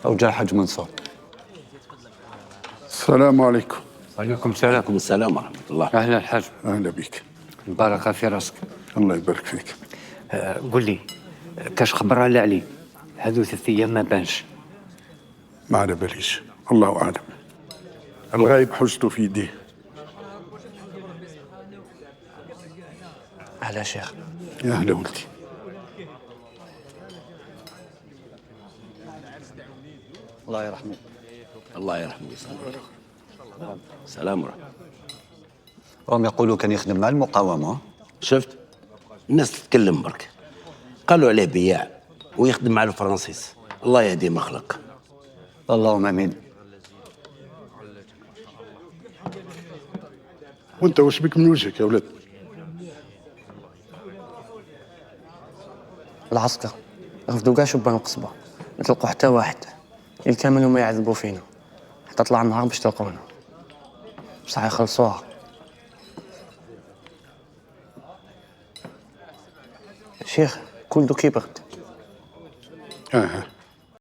أو جاء حج منصور. السلام عليكم. وعليكم السلام. عليكم السلام ورحمة الله. أهلا الحاج. أهلا بك. البركة في راسك. الله يبارك فيك. قل لي كاش خبر على علي؟ هذو 3 أيام ما بانش. ما على باليش، الله أعلم. الغايب حجته في يديه. أهلا شيخ. يا أهلا ولدي. الله يرحمه. الله يرحمه ويسلمك. سلام ورحمة. هم يقولوا كان يخدم مع المقاومة. شفت الناس تتكلم برك، قالوا عليه بياع ويخدم مع الفرنسيس. الله يهدي مخلق. اللهم امين. وانت وش بك من وجهك يا ولد؟ العسكر رفدوا كاع شبان القصبة، ما تلقوا حتى واحد. الكامل هما يعذبوا فينا حتى طلع النهار باش تلقونا، بصح يخلصوها. شيخ كل دو كيبرد. آه.